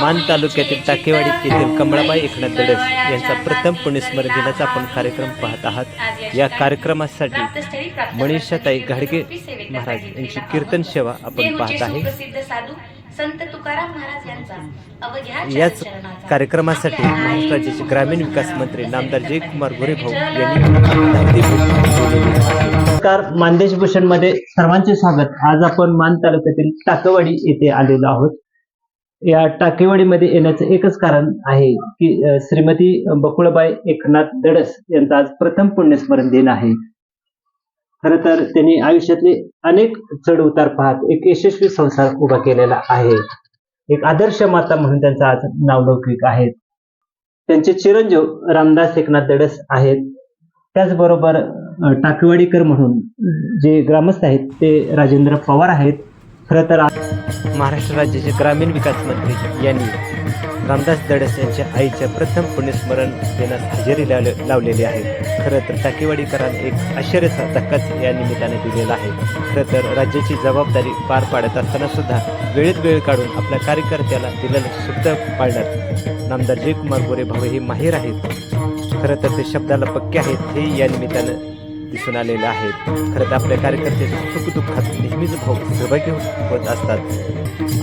मान तालुक्यातील टाकेवाडी येथील कमळाबाई एकनाथ दडस यांचा प्रथम पुण्यस्मरण दिनाचा आपण कार्यक्रम पाहत आहात। या कार्यक्रमासाठी मनीषाताई घाडगे महाराज यांची कीर्तन सेवा आपण पाहत आहे। संत तुकाराम महाराज यांचा याच कार्यक्रमासाठी महाराष्ट्र राज्याचे ग्रामीण विकास मंत्री नामदार जयकुमार गोरेभाऊ यांनी नमस्कार, मानदेश भूषण मध्ये सर्वांचे स्वागत। आज आपण मान तालुक्यातील टाकेवाडी येथे आलेलो आहोत। या टाकेवाडीमध्ये येण्याचं एकच कारण आहे की श्रीमती बकुळाबाई एकनाथ दडस यांचा आज प्रथम पुण्यस्मरण दिन आहे। खरं तर त्यांनी आयुष्यातले अनेक चढ उतार पाहत एक यशस्वी संसार उभा केलेला आहे। एक आदर्श माता म्हणून त्यांचा आज नावलौकिक आहे। त्यांचे चिरंजीव रामदास एकनाथ दडस आहेत। त्याचबरोबर टाकेवाडीकर म्हणून जे ग्रामस्थ आहेत ते राजेंद्र पवार आहेत। खरं तर महाराष्ट्र राज्याचे ग्रामीण विकास मंत्री यांनी रामदास दडस यांच्या आईच्या प्रथम पुण्यस्मरण दिनास हजेरी लावलेली आहे। खरं तर टाकेवाडीकरांना एक आश्चर्याचा धक्काच या निमित्ताने दिलेला आहे। खरं तर राज्याची जबाबदारी पार पाडत असताना सुद्धा वेळेत वेळ काढून आपल्या कार्यकर्त्याला दिलेलं शब्द पाळण्यात नामदार जयकुमार गोरेभाऊ हे माहीर आहेत। खरं तर ते शब्दाला पक्के आहेत हे या निमित्तानं दिसून आलेले आहेत। खरं तर आपल्या कार्यकर्त्याच्या सुखदुःखात नेहमीच सहभागी होत असतात।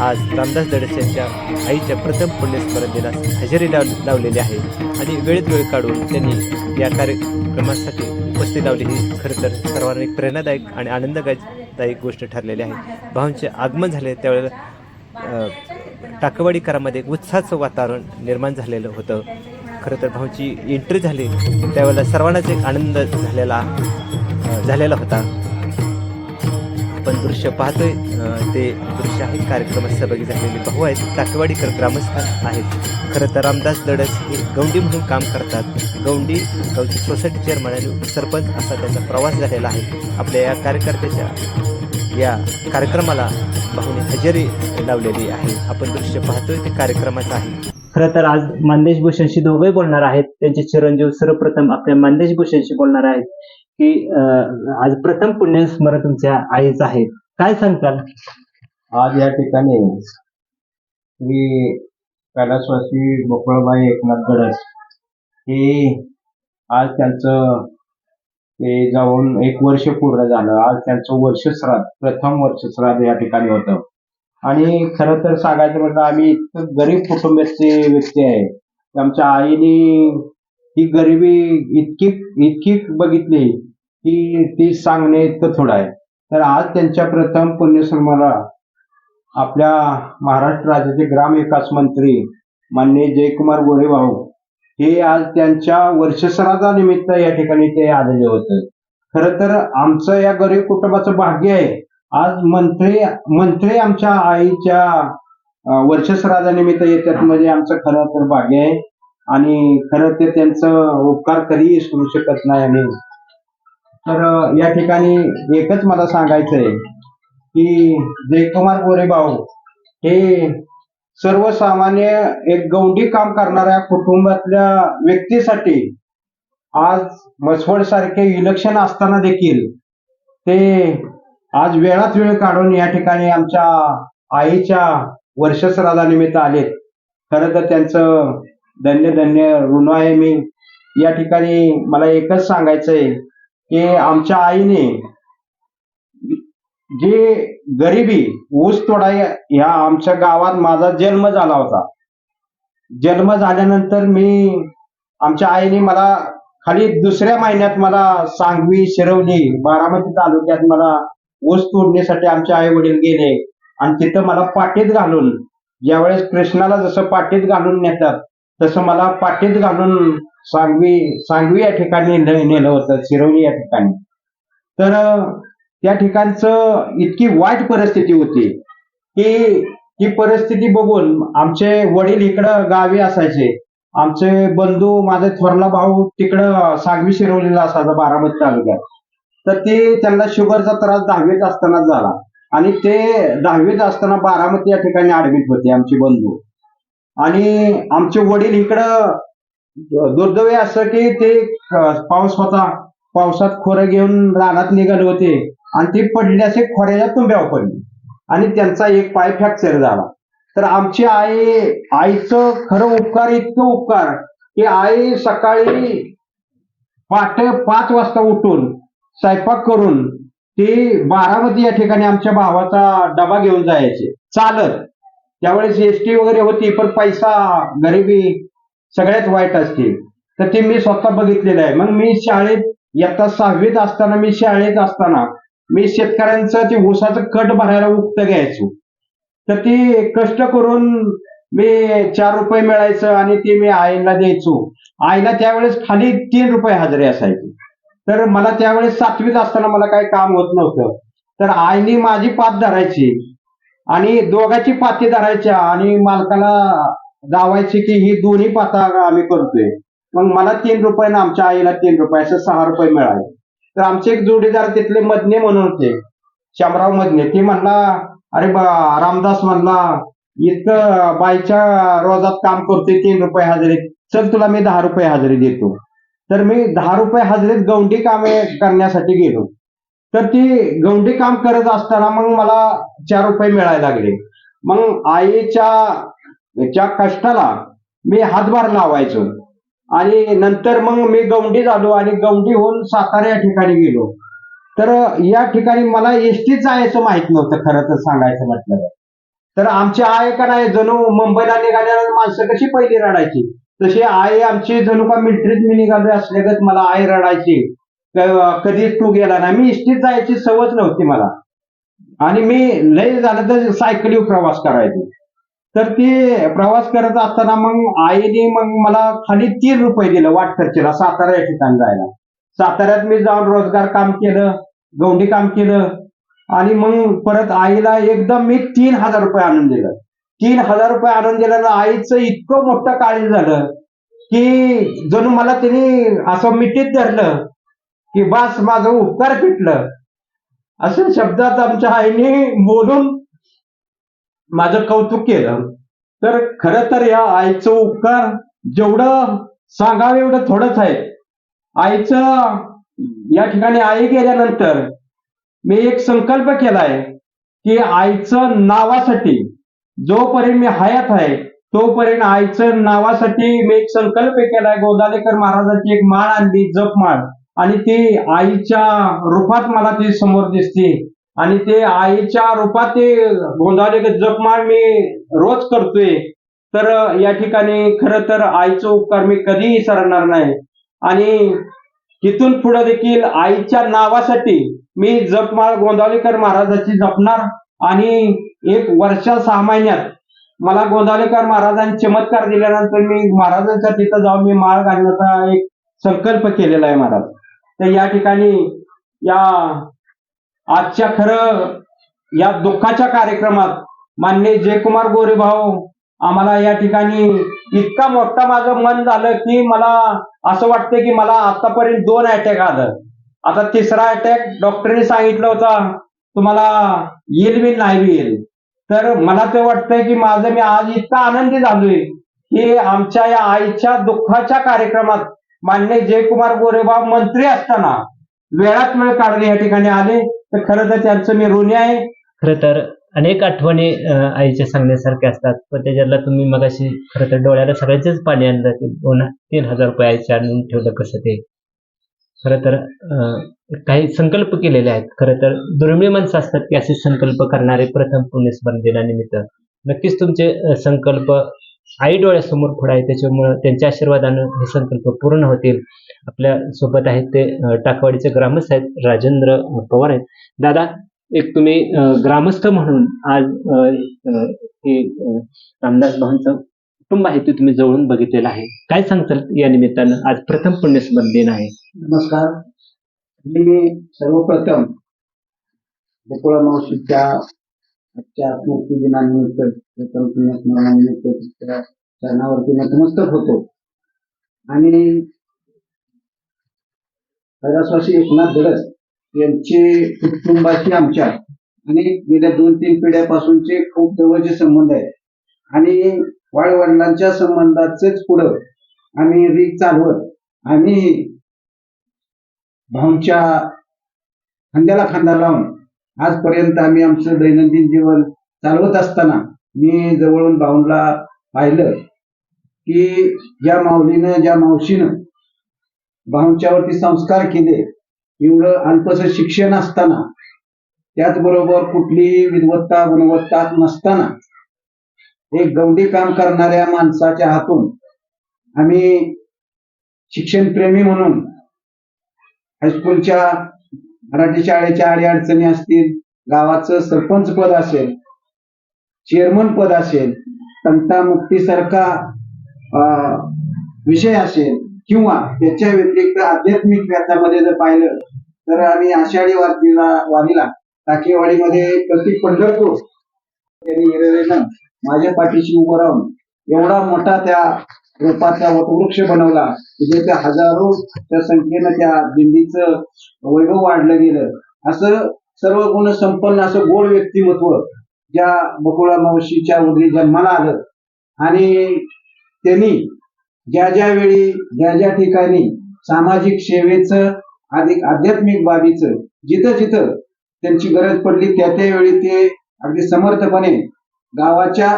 आज रामदास दडस यांच्या आईच्या प्रथम पुण्यस्मरण दिनास हजेरी लावलेली आहे आणि वेळेत वेळ काढून त्यांनी या कार्यक्रमासाठी उपस्थिती लावली ही खरं तर सर्वांना एक प्रेरणादायक आणि आनंददायक गोष्ट ठरलेली आहे। भावांचे आगमन झाले त्यावेळेला टाकेवाडीकरांमध्ये उत्साहाचं वातावरण निर्माण झालेलं होतं। खरं तर भाऊची एंट्री झाली त्यावेळेला सर्वांनाच एक आनंद झालेला होता। आपण दृश्य पाहतोय ते दृश्य आहे कार्यक्रमात सहभागी झालेले भाऊ आहेत, टाकेवाडीकर ग्रामस्थ आहेत। खरं तर रामदास दडस हे गौंडी म्हणून काम करतात। गौंडी गावची सोसायटी चेअरमन आणि सरपंच असा त्यांचा प्रवास झालेला आहे। आपल्या या कार्यकर्त्याच्या या कार्यक्रमाला भाऊने हजेरी लावलेली आहे। आपण दृश्य पाहतोय ते कार्यक्रमाचं आहे। खरं तर आज मानदेश भूषणशी दोघे बोलणार आहेत। त्यांचे चिरंजीव सर्वप्रथम आपल्या मानदेश भूषणशी बोलणार आहेत की आज प्रथम पुण्यस्मरण तुमच्या आईचं आहे, काय सांगताल? आज या ठिकाणी श्री कैलासवासी बकुळाबाई एकनाथ दडस हे आज त्यांचं ते जाऊन 1 वर्ष पूर्ण झालं। आज त्यांचं वर्षश्राद्ध, प्रथम वर्षश्राद्ध या ठिकाणी होतं। आणि खरं तर सांगायचं म्हटलं आम्ही इतकं गरीब कुटुंबाचे व्यक्ती आहे, आमच्या आईने ही गरिबी इतकी बघितली की ती सांगणे इतकं थोडं आहे। तर आज त्यांच्या प्रथम पुण्यस्मरणाला आपल्या महाराष्ट्र राज्याचे ग्रामविकास मंत्री माननीय जयकुमार गोरेभाऊ हे आज त्यांच्या वर्षश्राद्धानिमित्त या ठिकाणी ते आलेले होते। खरं तर आमचं या गरीब कुटुंबाचं भाग्य आहे, आज मंत्री आमच्या आईच्या वर्षश्राद्धानिमित्त येतात म्हणजे आमचं खरं तर भाग्य आहे। आणि खरं ते त्यांचं उपकार कधीही विसरू शकत नाही आम्ही। तर या ठिकाणी एकच मला सांगायचंय की जयकुमार गोरेभाऊ हे सर्वसामान्य एक गौंडी काम करणाऱ्या कुटुंबातल्या व्यक्तीसाठी आज मसवड सारखे इलेक्शन असताना देखील ते आज वेळात वेळ काढून या ठिकाणी आमच्या आईच्या वर्षश्राद्धानिमित्त आलेत। खरं तर त्यांचं धन्य धन्य ऋण आहे मी। या ठिकाणी मला एकच सांगायचंय की आमच्या आईने जी गरिबी ऊस तोडा ह्या आमच्या गावात माझा जन्म झाला होता। जन्म झाल्यानंतर आमच्या आईने मला खाली 2ऱ्या महिन्यात मला सांगवी, शिरवली, बारामती तालुक्यात मला ऊस तोडण्यासाठी आमचे आई वडील गेले आणि तिथं मला पाठीत घालून, ज्यावेळेस कृष्णाला जसं पाठीत घालून नेतात तसं मला पाठीत घालून सांगवी या ठिकाणी नेलं होतं, शिरवली या ठिकाणी। तर त्या ठिकाणचं इतकी वाईट परिस्थिती होती की ती परिस्थिती बघून आमचे वडील इकडं गावी असायचे, आमचे बंधू, माझा थोरला भाऊ तिकडं सांगवी शिरवलीला असायचा बारामती तालुक्यात। तर त्यांना शुगरचा त्रास 10वीत असताना झाला आणि ते 10वीत असताना बारामती या ठिकाणी ऍडमिट होते आमचे बंधू। आणि आमचे वडील इकडं दुर्दैवी असं की ते पाऊस होता, पावसात खोरं घेऊन रानात निघाले होते आणि ते पडले असे खोऱ्याच्या तुंब्यावर पडले आणि त्यांचा एक पाय फ्रॅक्चर झाला। तर आमची आईचं खरं उपकार, इतकं उपकार की आई सकाळी पहाटे 5 वाजता उठून स्वयंपाक करून ती बारामती या ठिकाणी आमच्या भावाचा डबा घेऊन जायचे चालत. त्यावेळेस एसटी वगैरे होती, पण पैसा गरिबी सगळ्यात वाईट असते. तर ते मी स्वतः बघितलेलं आहे. मग मी शाळेत इयत्ता 6वीत असताना, मी शेतकऱ्यांचं ते ऊसाचं कट भरायला उक्त घ्यायचो. तर ती कष्ट करून मी 4 रुपये मिळायचं आणि ते मी आईला द्यायचो. आईला त्यावेळेस खाली 3 रुपये हजेरी असायची. तर मला त्यावेळेस 7वीत असताना मला काही काम होत नव्हतं. तर आईने माझी पात धरायची आणि दोघांची पाती धरायच्या आणि मालकाला दावायची की ही दोन्ही पाता आम्ही करतोय. मग मला 3 रुपये आणि आमच्या आईला 3 रुपये, असं 6 रुपये मिळाले. तर आमचे एक जोडीदार तिथले मदने म्हणून होते, शामराव मदने. ते म्हणला, अरे रामदास म्हणला, इतकं बाईच्या रोजात काम करतोय 3 रुपये हजेरीत, चल तुला मी 10 रुपये हजेरी देतो. तर मी 10 रुपये हजेरीत गवंडी कामे करण्यासाठी गेलो. तर ती गवंडी काम करत असताना मग मला 4 रुपये मिळायला लागले. मग आईच्या कष्टाला मी हातभार लावायचो आणि नंतर मग मी गवंडी झालो आणि गवंडी होऊन सातारा या ठिकाणी गेलो. तर या ठिकाणी मला एसटीत जायचं माहित नव्हतं, खरं तर सांगायचं म्हटलं तर. आमची आई का नाही, जणू मुंबईला निघाल्यावर माणसं कशी पहिली रडायची, तशी आई आमची जणू का मिलिटरीत मी निघालोय असल्यागत मला आई रडायची. कधीच तू गेला नाही. मी एसटीत जायची सवय नव्हती मला आणि मी लय झालं तर सायकलीवर प्रवास करायचो. तर ते प्रवास करत असताना मग आईने मग मला खाली 3 रुपये दिलं वाटखर्चीला सातारा या ठिकाणी जायला. साताऱ्यात मी जाऊन रोजगार काम केलं, गवंडी काम केलं आणि मग परत आईला एकदम मी 3,000 रुपये आणून दिलं. 3,000 रुपये आणून दिल्यानं आईचं इतकं मोठं काळजी झालं की जणू मला तिने असं मिठीत धरलं की बस माझं उपकार फिटलं, अशा शब्दात आमच्या आईने बोलून माझं कौतुक केलं. तर खरं तर या आईचं उपकार जेवढं सांगावं एवढं थोडंच आहे. आईचं या ठिकाणी आई गेल्यानंतर मी एक संकल्प केलाय की आईचं नावासाठी जोपर्यंत मी हयात आहे तोपर्यंत आईचं नावासाठी मी एक संकल्प केलाय. गोंदालेकर महाराजांची एक माळ आणली, जपमाळ, आणि ती आईच्या रूपात मला ती समोर दिसते आणि ते आईच्या रूपात ते गोंदालेकर जपमाळ मी रोज करतोय. तर या ठिकाणी खरं तर आईचं उपकार मी कधीही विसरणार नाही आणि तिथून पुढे देखील आईच्या नावासाठी मी जपमाळ गोंदावलेकर महाराजाची जपणार आणि एक वर्षा 6 महिन्यात मला गोंदावलेकर महाराजांनी चमत्कार दिल्यानंतर मी महाराजांच्या तिथं जाऊन मी माळ घालण्याचा एक संकल्प केलेला आहे महाराज. तर या ठिकाणी या आजच्या खरं या दुःखाच्या कार्यक्रमात माननीय जयकुमार गोरेभाऊ आम्हाला या ठिकाणी इतका मोठा माझं मन झालं की मला असं वाटतं की मला आतापर्यंत 2 अटॅक आलं, आता 3रा अटॅक डॉक्टरने सांगितलं होता तुम्हाला येईल बी नाही बी येईल. तर मला ते वाटतंय की माझं मी आज इतका आनंदी झालोय की आमच्या या आईच्या दुःखाच्या कार्यक्रमात माननीय जयकुमार गोरेभाऊ मंत्री असताना वेळात वेळ काढून या ठिकाणी आले. तर खरं तर त्यांचं मी ऋणी आहे. खरं तर अनेक आठवणी आईच्या सांगण्यासारख्या असतात, पण त्याच्यातला तुम्ही मगाशी खरं तर डोळ्याला सगळ्याचेच पाणी आणलं की 3,000 रुपये आईचे आणून ठेवलं कसं ते. खरं तर काही संकल्प केलेले आहेत. खरं तर दुर्मिळ माणसं असतात की असे संकल्प करणारे. प्रथम पुण्यस्मरण दिनानिमित्त नक्कीच तुमचे संकल्प आई डोळ्यासमोर पुढे आहे, त्याच्यामुळे त्यांच्या आशीर्वादानं हे संकल्प पूर्ण होतील. आपल्या सोबत आहेत ते टाकवाडीचे ग्रामस्थ आहेत, राजेंद्र पवार आहेत. दादा, एक तुम्ही ग्रामस्थ म्हणून आज हे रामदास भाऊंचं कुटुंब आहे ते तुम्ही जवळून बघितलेलं आहे, काय सांगताल या निमित्तानं? आज प्रथम पुण्यस्मरण दिन आहे. नमस्कार. मी सर्वप्रथम गोकुळा मावशीच्या आजच्या स्मृती दिनानिमित्त प्रथम पुण्यस्मरणानिमित्त तिच्या चरणावरती नतमस्तक होतो आणि कैलासवासी एकनाथ धडस यांचे कुटुंबाशी आमच्या आणि गेल्या 2-3 पिढ्यापासूनचे खूप जवळचे संबंध आहेत आणि वडिलांच्या संबंधाचेच पुढं आम्ही रीत चालवत आम्ही भाऊंच्या खांद्याला खांदा लावून आजपर्यंत आम्ही आमचं दैनंदिन जीवन चालवत असताना मी जवळून भाऊंला पाहिलं की ज्या माऊलीनं ज्या मावशीनं भाऊंच्यावरती संस्कार केले, एवढं अल्पसं शिक्षण असताना, त्याचबरोबर कुठलीही विद्वत्ता गुणवत्ता नसताना एक गवंडी काम करणाऱ्या माणसाच्या हातून आम्ही शिक्षणप्रेमी म्हणून हायस्कूलच्या मराठी शाळेच्या अडीअडचणी असतील, गावाचं सरपंच पद असेल, चेअरमन पद असेल, तंटामुक्तीसारखा विषय असेल किंवा त्याच्या व्यतिरिक्त आध्यात्मिक व्यासामध्ये जर पाहिलं तर आम्ही आषाढी वारीला टाकेवाडीमध्ये प्रति पंढरपूर त्यांनी हिरिरीनं माझ्या पाठीशी उभं राहून एवढा मोठा त्या रोपाचा वटवृक्ष बनवला की ज्याच्या हजारोच्या संख्येनं त्या दिंडीचं वैभव वाढलं गेलं. असं सर्व गुण संपन्न असं गोड व्यक्तिमत्व ज्या बकुळा मावशीच्या उदरी जन्माला आलं आणि त्यांनी ज्या ज्या वेळी ज्या ज्या ठिकाणी सामाजिक सेवेचं अधिक आध्यात्मिक बाबीचं जिथं जिथं त्यांची गरज पडली त्या त्यावेळी ते अगदी समर्थपणे गावाच्या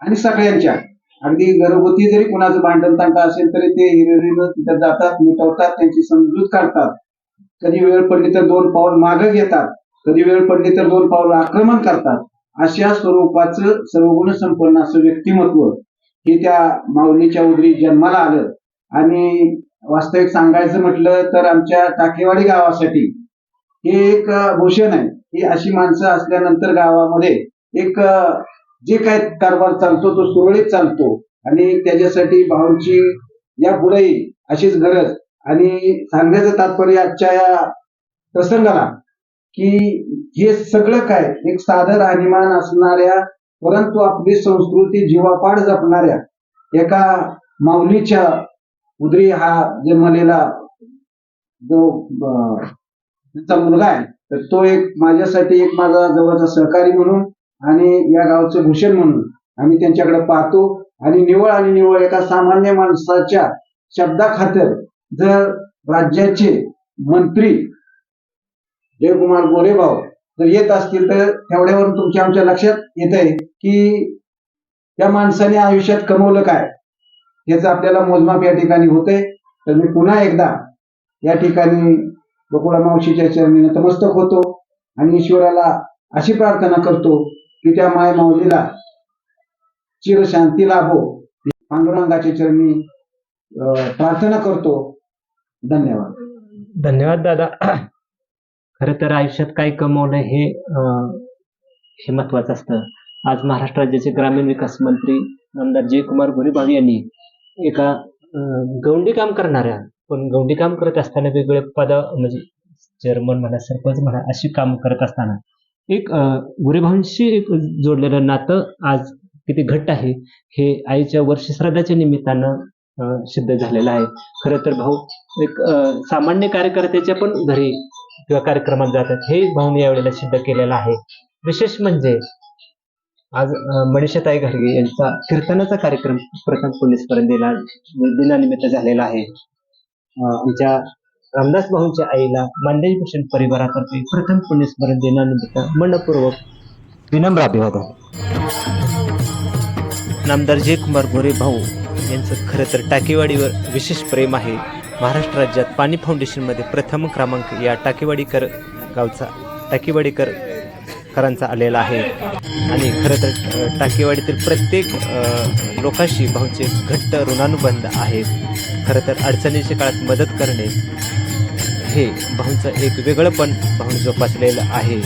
आणि सगळ्यांच्या अगदी घरगुती जरी कुणाचं भांडण तांटा असेल तरी ते हिरिरीनं तिथं जातात, मिटवतात, त्यांची समजूत काढतात. कधी वेळ पडली तर 2 पाऊल मागे घेतात, कधी वेळ पडली तर 2 पाऊल आक्रमण करतात. अशा स्वरूपाचं सर्वगुण संपन्न असं व्यक्तिमत्व हे त्या माऊलीच्या उदरी जन्माला आलं. आणि वास्तविक सांगायचं म्हटलं तर आमच्या टाकेवाडी गावासाठी हे एक भूषण आहे. ही अशी माणसं असल्यानंतर गावामध्ये एक जे काय कारभार चालतो तो सुरळीत चालतो आणि त्याच्यासाठी भाऊंची यापुढेही अशीच गरज. आणि सांगण्याचं तात्पर्य आजच्या या प्रसंगाला की हे सगळं काय एक साधं राहणीमान असणाऱ्या परंतु आपली संस्कृती जीवापाड जपणाऱ्या एका माऊलीच्या उदरी हा जन्मलेला जो त्यांचा मुलगा आहे तर तो एक माझ्यासाठी एक माझा जवळचा सहकारी म्हणून आणि या गावचं भूषण म्हणून आम्ही त्यांच्याकडे पाहतो. आणि निवळ एका सामान्य माणसाच्या शब्दाखातर जर राज्याचे मंत्री जयकुमार गोरेभाऊ जर येत असतील तर तेवढ्यावरून तुमच्या आमच्या लक्षात येत आहे की त्या माणसाने आयुष्यात कमवलं काय याचं आपल्याला मोजमाप या ठिकाणी होतंय. तर मी पुन्हा एकदा या ठिकाणी बकुळा मावशीच्या चरणी नतमस्तक होतो आणि ईश्वराला अशी प्रार्थना करतो की त्या माय माऊलीला चिर शांती लाभो. पांडुरंगाच्या चरणी प्रार्थना करतो. धन्यवाद. धन्यवाद दादा. खरं तर आयुष्यात काय कमवलं हे महत्वाचं असतं. आज महाराष्ट्र राज्याचे ग्रामीण विकास मंत्री आमदार जयकुमार गोरेभाऊ यांनी एका गवंडी काम करणाऱ्या पण गवंडी काम करत असताना वेगवेगळे पद म्हणजे चेअरमन म्हणा, सरपंच म्हणा, अशी काम करत असताना एक गोरेभाऊंशी एक जोडलेलं नातं आज किती घट्ट आहे हे आईच्या वर्षश्राद्धाच्या निमित्तानं सिद्ध झालेलं आहे. खरं तर भाऊ एक सामान्य कार्यकर्त्याच्या पण घरी किंवा कार्यक्रमात जातात हे भाऊने यावेळेला सिद्ध केलेलं आहे. विशेष म्हणजे आज मनीषाताई घाडगे यांचा कीर्तनाचा कार्यक्रम प्रथम पुण्यस्मरण दिनानिमित्त झालेला आहे. आमच्या रामदास भाऊंच्या आईला मानदेश भूषण परिवारातर्फे प्रथम पुण्यस्मरण दिनानिमित्त मनपूर्वक विनम्र अभिवादन. नामदार जयकुमार गोरेभाऊ यांचं खरं तर टाकेवाडीवर विशेष प्रेम आहे. महाराष्ट्र राज्यात पाणी फाउंडेशनमध्ये प्रथम क्रमांक या टाकेवाडीकर गावचा टाकेवाडीकरांचा आलेला आहे. आणि खरं तर टाकेवाडीतील प्रत्येक लोकांशी भाऊंचे घट्ट ऋणानुबंध आहेत. खरं तर अडचणीच्या काळात मदत करणे हे भाऊंचं एक वेगळंपण भाऊने जोपासलेलं आहे.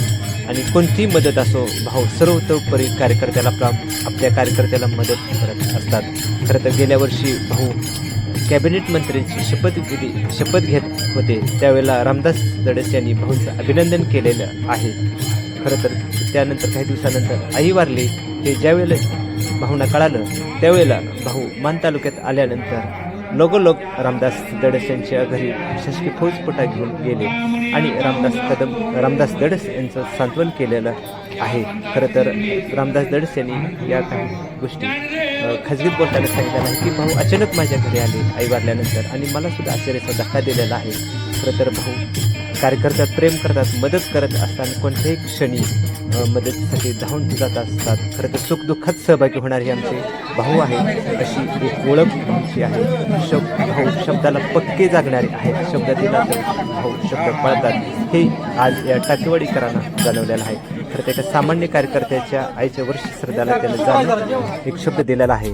आणि कोणतीही मदत असो भाऊ सर्वतोपरी आपल्या कार्यकर्त्याला मदत करत असतात. खरं तर गेल्या वर्षी भाऊ कॅबिनेट मंत्र्यांची शपथ घेत होते त्यावेळेला रामदास दडस यांनी भाऊंचं अभिनंदन केलेलं आहे. खरं तर त्यानंतर काही दिवसानंतर आई वारली हे ज्यावेळेला भाऊंना कळालं त्यावेळेला भाऊ मान तालुक्यात आल्यानंतर लगोलग रामदास दडस यांच्या घरी शासकीय फौजपटा घेऊन गेले आणि रामदास दडस यांचं सांत्वन केलेलं आहे. खरं तर रामदास दडस यांनी या काही गोष्टी खाजगीत बोलताना सांगितलं नाही की भाऊ अचानक माझ्या घरी आले आई वारल्यानंतर आणि मला सुद्धा आश्चर्याचा धक्का दिलेला आहे. खरं तर भाऊ कार्यकर्त्यात प्रेम करतात, मदत करत असताना कोणत्याही क्षणी मदतीसाठी धावून जात असतात. खरं तर सुखदुःखात सहभागी होणारे हे आमचे भाऊ आहेत, अशी एक ओळख आमची आहे. भाऊ शब्दाला पक्के जागणारे आहेत. शब्द दिला तर भाऊ शब्द पाळतात, हे आज या टाकेवाडीकरांना जाणवलेलं आहे. खरं तर एका सामान्य कार्यकर्त्याच्या आईच्या वर्ष श्रद्धाला त्याला जाणून एक शब्द दिलेला आहे.